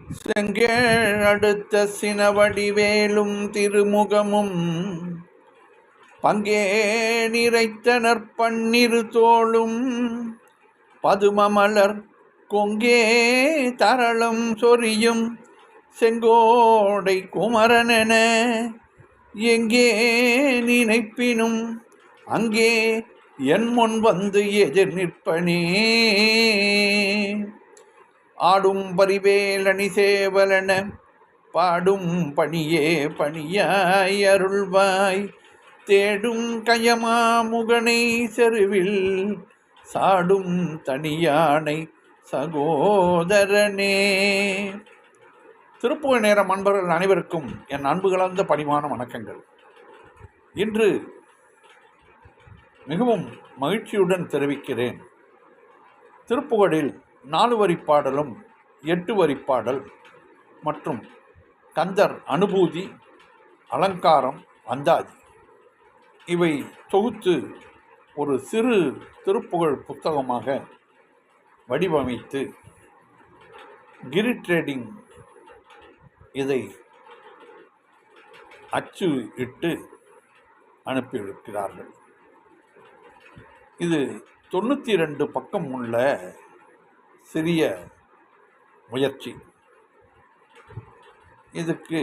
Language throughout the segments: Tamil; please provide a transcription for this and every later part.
செங்கேழ் அடுத்த சினவடிவேலும் திருமுகமும் பங்கே நிறைத்தனர் பன்னிரு தோளும் பதுமமலர் கொங்கே தரளம் சொரியும் செங்கோடை குமரனென எங்கே நினைப்பினும் அங்கே என் முன் வந்து எதிர் நிற்பனே. ஆடும் பரிவேலணி சேவலன பாடும் பணியே பணியாய் அருள்வாய் தேடும் கயமாமுகனை செருவில் சாடும் தனியானை சகோதரனே. திருப்புகழ் நேரம் அன்பர்கள் அனைவருக்கும் என் அன்பு கலந்த பணிவான வணக்கங்கள். இன்று மிகவும் மகிழ்ச்சியுடன் தெரிவிக்கிறேன். திருப்புகழில் 4 வரி பாடலும் 8 வரி பாடல் மற்றும் கந்தர் அனுபூதி, அலங்காரம், அந்தாதி இவை தொகுத்து ஒரு சிறு திருப்புகழ் புத்தகமாக வடிவமைத்து கிரி ட்ரேடிங் இதை அச்சு இட்டு அனுப்பியிருக்கிறார்கள். இது 92 பக்கம் உள்ள சிறிய முயற்சி. இதுக்கு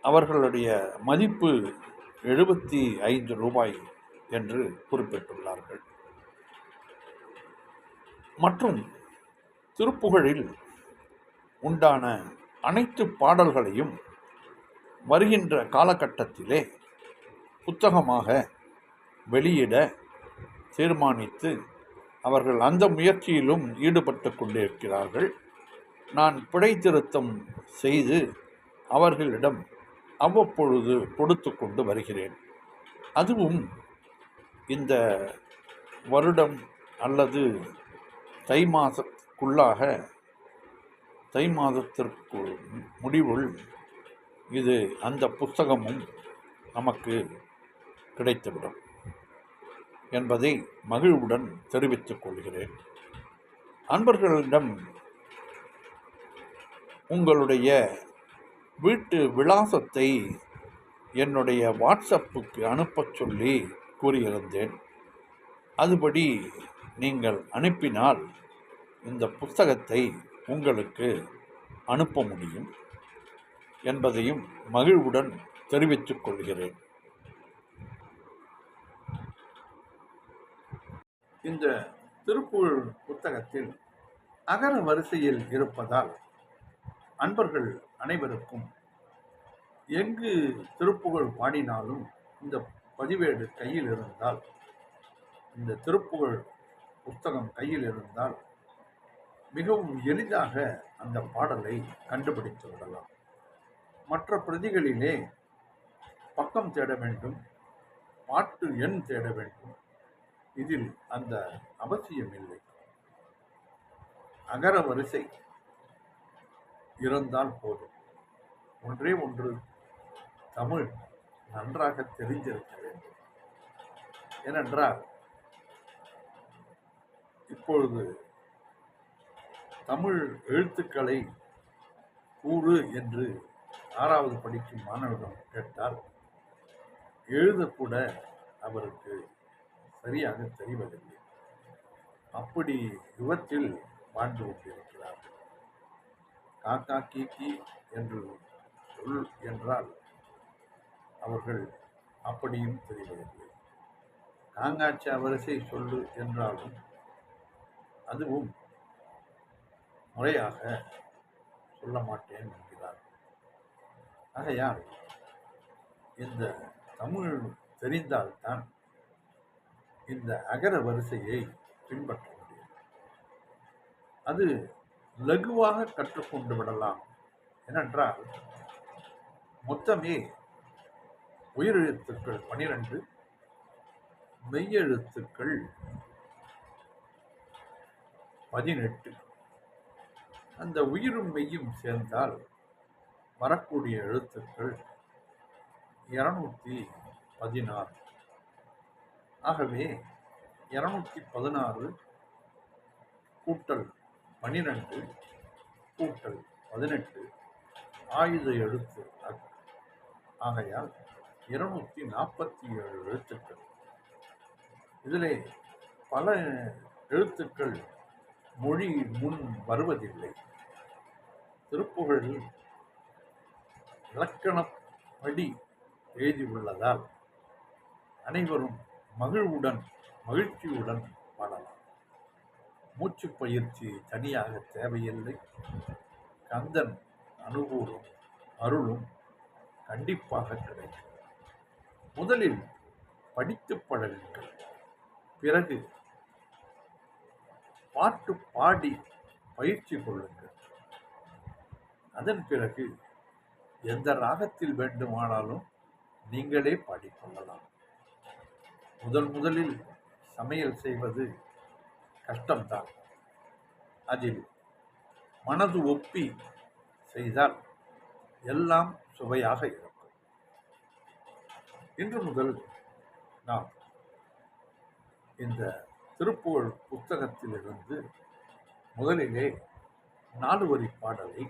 அவர்களுடைய மதிப்பு 75 ரூபாய் என்று குறிப்பிட்டுள்ளார்கள். மற்றும் திருப்புகழில் உண்டான அனைத்து பாடல்களையும் வருகின்ற காலகட்டத்திலே புத்தகமாக வெளியிட தீர்மானித்து அவர்கள் அந்த முயற்சியிலும் ஈடுபட்டு கொண்டிருக்கிறார்கள். நான் பிழை திருத்தம் செய்து அவர்களிடம் அவ்வப்பொழுது கொடுத்து கொண்டு வருகிறேன். அதுவும் இந்த வருடம் அல்லது தை மாதத்திற்கு முடிவுள் இது அந்த புத்தகமும் நமக்கு கிடைத்துவிடும் என்பதை மகிழ்வுடன் தெரிவித்துக் கொள்கிறேன். அன்பர்களிடம் உங்களுடைய வீட்டு விலாசத்தை என்னுடைய வாட்ஸ்அப்புக்கு அனுப்பச் சொல்லி கூறியிருந்தேன். அதுபடி நீங்கள் அனுப்பினால் இந்த புத்தகத்தை உங்களுக்கு அனுப்ப முடியும் என்பதையும் மகிழ்வுடன் தெரிவித்துக் கொள்கிறேன். இந்த திருப்புகழ் புத்தகத்தில் அகர வரிசையில் இருப்பதால் அன்பர்கள் அனைவருக்கும் எங்கு திருப்புகழ் பாடினாலும் இந்த பதிவேடு கையில் இருந்தால், இந்த திருப்புகழ் புத்தகம் கையில் இருந்தால் மிகவும் எளிதாக அந்த பாடலை கண்டுபிடித்து விடலாம். மற்ற பிரதிகளிலே பக்கம் தேட வேண்டும், பாட்டு எண் தேட வேண்டும். இதில் அந்த அவசியம் இல்லை. அகர வரிசை இருந்தால் போதும். ஒன்றே ஒன்று, தமிழ் நன்றாக தெரிந்திருக்க வேண்டும். ஏனென்றால் இப்பொழுது தமிழ் எழுத்துக்களை கூறு என்று 6வது படிக்கும் மாணவரிடம் கேட்டால் எழுதக்கூட அவருக்கு சரியாக தெரிவதில்லை. அப்படி யுகத்தில் வாழ்ந்து கொண்டிருக்கிறார். காக்கா கீக்கி என்று சொல் என்றால் அவர்கள் அப்படியும் தெரிவதில்லை. காங்காட்சா வரிசை சொல்லு என்றாலும் அதுவும் முறையாக சொல்ல மாட்டேன் என்கிறார். ஆகையால் இந்த தமிழ் தெரிந்தால்தான் இந்த அகர வரிசையை பின்பற்ற முடியும். அது லகுவாக கற்றுக்கொண்டு விடலாம். ஏனென்றால் மொத்தமே உயிரெழுத்துக்கள் 12, மெய்யெழுத்துக்கள் 18. அந்த உயிரும் மெய்யும் சேர்ந்தால் வரக்கூடிய எழுத்துக்கள் 216. ஆகவே 216 கூட்டல் 12 கூட்டல் 18 ஆயுத எழுத்து ஆகையால் 247 எழுத்துக்கள். இதிலே பல எழுத்துக்கள் மொழி முன் வருவதில்லை. திருப்புகழில் இலக்கணப்படி எழுதியுள்ளதால் அனைவரும் மகிழ்ச்சியுடன் பாடலாம். மூச்சு பயிற்சி தனியாக தேவையில்லை. கந்தன் அனுகூலம் அருளும் கண்டிப்பாக கிடைக்கும். முதலில் படித்து பழகுங்கள். பிறகு பாட்டு பாடி பயிற்சி கொள்ளுங்கள். அதன் பிறகு எந்த ராகத்தில் வேண்டுமானாலும் நீங்களே பாடிக்கொள்ளலாம். முதலில் சமையல் செய்வது கஷ்டம்தான். அதில் மனது ஒப்பி செய்தால் எல்லாம் சுவையாக இருக்கும். இன்று முதல் நாம் இந்த திருப்புகழ் புத்தகத்திலிருந்து முதலிலே 4 வரி பாடலை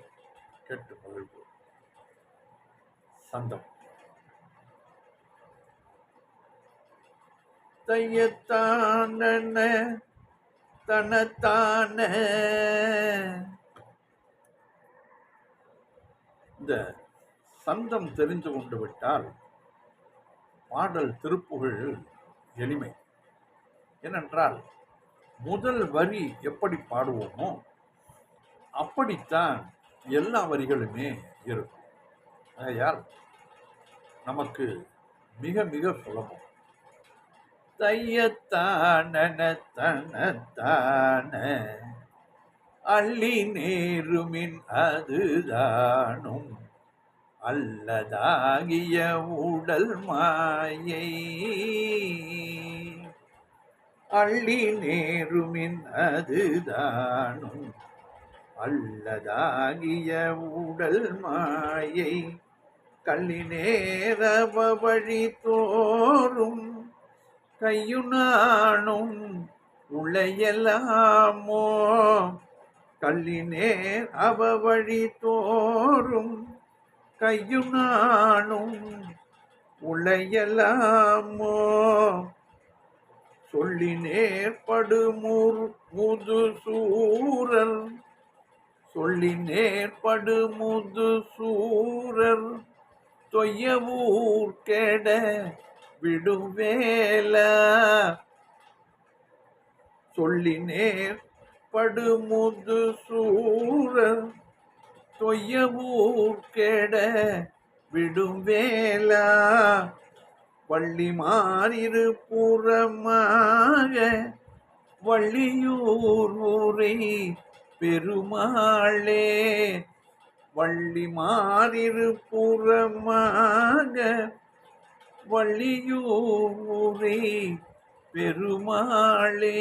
கேட்டு மகிழ்வோம். சந்தம். தையத்தான தனத்தான. இந்த சந்தம் தெரிந்து கொண்டு விட்டால் பாடல் திருப்புகழ் எளிமை. ஏனென்றால் முதல் வரி எப்படி பாடுவோமோ அப்படித்தான் எல்லா வரிகளுமே இருக்கும். ஆகையால் நமக்கு மிக மிக சுலபம். தையத்தான தனத்தான அள்ளி நேருமின் அதுதானும் அல்லதாகிய உடல் மாயை. அள்ளி நேருமின் அதுதானும் அல்லதாகிய உடல் மாயை. கள்ளி நேரவ வழி தோறும் கையுனானும் உளையலாமோ. கள்ளி நேர் அவ வழி தோறும் கையுனானும் உளையலாமோ. சொல்லி நேர்படு முது சூரர். சொல்லி நேர்படு முது சூரர் தொய்யவூர் கெட விடுவேலா. சொல்லி நேர்படு முது சூரர் தொய்யவூர் கெட விடுவேலா. வள்ளி மாறிரு புறமாக வள்ளியூர் ஊரை பெருமாளே. வள்ளி மாறிரு புறமாக வள்ளியூர் ஊரை பெருமாளே.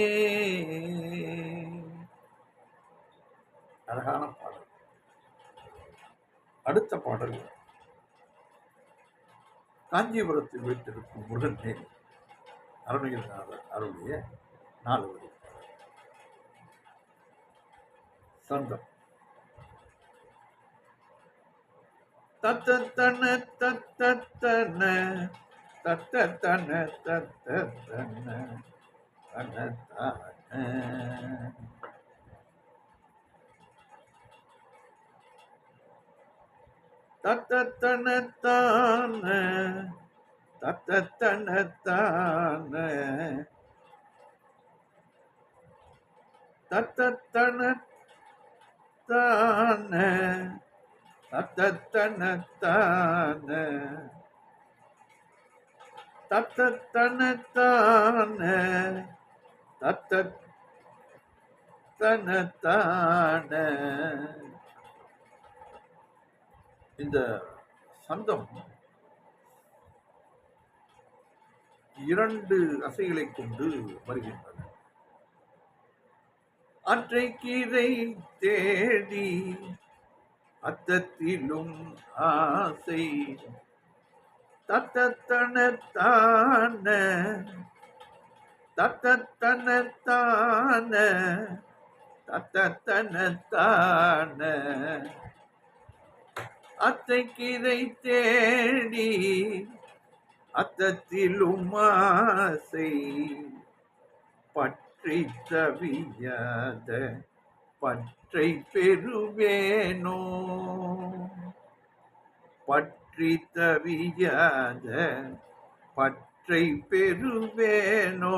அழகான பாடல். அடுத்த பாடல் காஞ்சிபுரத்தில் வைத்திருக்கும் முருகன் மேல் அருணகிரிநாதர் அருளிய 4 வரி சந்தம். தத்தன தத்தன தத்தன தத்தன தனத்தான. தத்தனத்தான தத்தனத்தான தத்தனத்தான தத்தனத்தான தத்தனத்தான தத்தனத்தான. இந்த சந்தம் 2 அசைகளை கொண்டு வருகின்றன. அற்றைக்கீரை தேடி அத்தத்திலும் ஆசை. தத்தனத்தான தத்தனத்தான தத்தனத்தான அத்தைக்கிரை தேடி அத்தத்திலும் ஆசை பற்றி தவியாத பற்றை பெறுவேனோ பற்றி தவியாத பற்றை பெறுவேனோ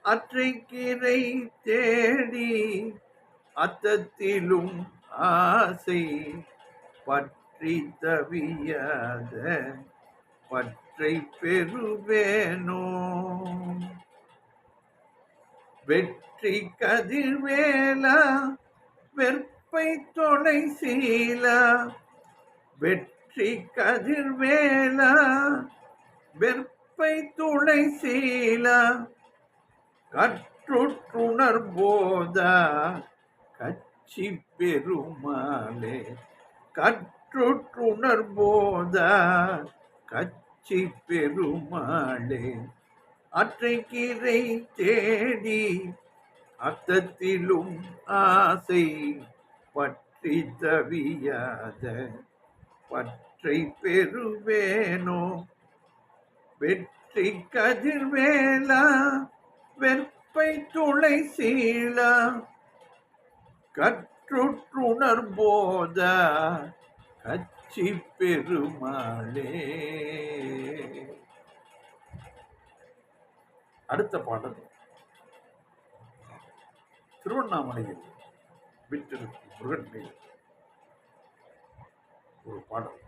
அற்றைக்கிரை தேடி அத்தத்திலும் ஆசை பற்றி தவியாத பற்றை பெறுவேனோ வெற்றி கதிர்வேலா வெற்பை தொலை சீலா வெற்றி கதிர்வேலா வெற்பை துளை சீலா கற்றுற்றுணர் போதா கட்சி பெருமாளே கற்றுற்றுணர் போதா கட்சி பெருமாளே அற்றைக்கிரை தேடி அத்தத்திலும் ஆசை பற்றி தவியாத பற்றை பெறுவேனோ வெற்றி கதிர்வேலா வெற்பை துளை சீலா கற்றுற்றுணர் போதா கட்சி பெருமாளே. அடுத்த பாடல் திருவண்ணாமலையில் விட்டிருக்கும் முருகன் ஒரு பாடல்.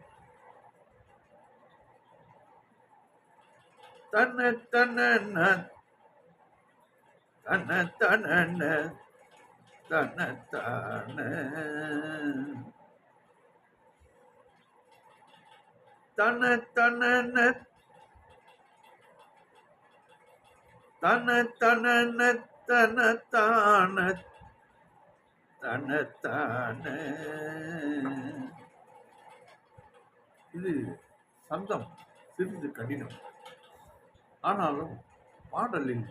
தன தன தன தன தன தன தன தன தன தன தன தான தன தான. இது சந்தம் சிறிது கடினம், ஆனாலும் பாடலில்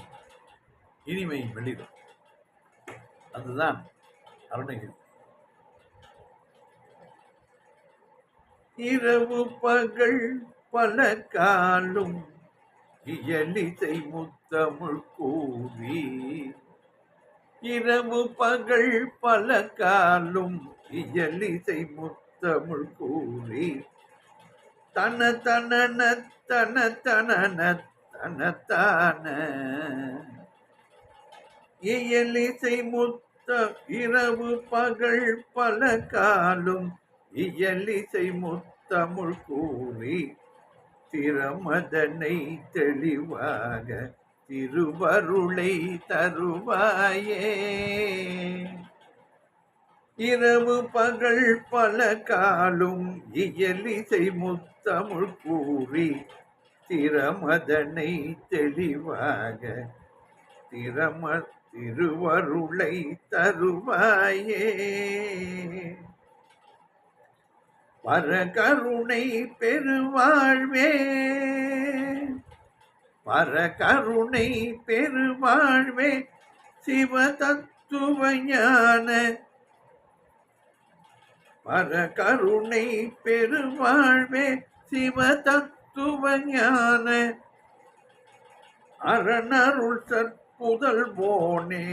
இனிமை வெளியிடும். அதுதான் அருணகிரி. இரவு பகல் பல காலும் இயலிசை முத்தமிழ் கூறி இரவு பகல் பல காலும் இயலிசை முத்தமிழ் கூறி தன தன தன தன தன தான இயலிசை முத்த இரவு பகல் பல காலும் இயலிசை முத்தமிழ் கூறி திறமதனை தெளிவாக திருவருளை தருவாயே. இரவு பகல் பல காலும் இயலிசை முத்தமிழ் கூறி திறமதனை தெளிவாக திருவருளை தருவாயே. பரகருணை பெருவாழ்வே பரகருணை பெருவாழ்வே சிவ தத்துவ ஞான பரகருணை பெருவாழ்வே சிவ தத்துவ ஞான அரணருள் சற்புதல் போனே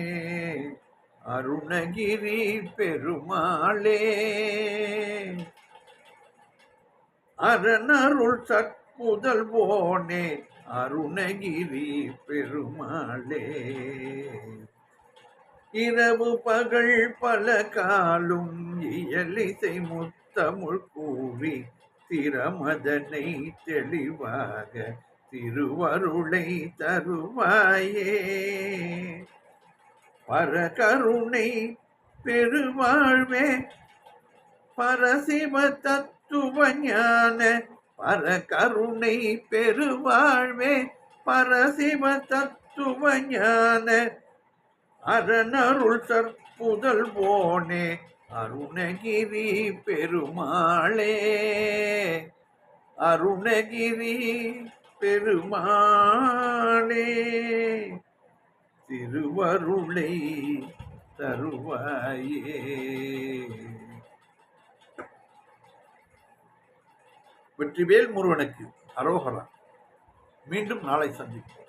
அருணகிரி பெருமாளே. அரணருள் சற்புதல் போனே அருணகிரி பெருமாளே. இரவு பகல் பல காலும் இயலிசை முத்தமிழ் கூறி திறமதனை தெளிவாக திருவருளை தருவாயே. பரகருணை பெருவாழ்வே பரசிவ தத்துவ ஞான பரகருணை பெருவாழ்வே பரசிவ தத்துவ ஞான அரணருள் சற்புதல் போனே அருணகிரி பெருமாளே. அருணகிரி பெருமாளே திருவருளை தருவாயே. வெற்றிவேல் முருகனுக்கு அரோகரா. மீண்டும் நாளை சந்திப்போம்.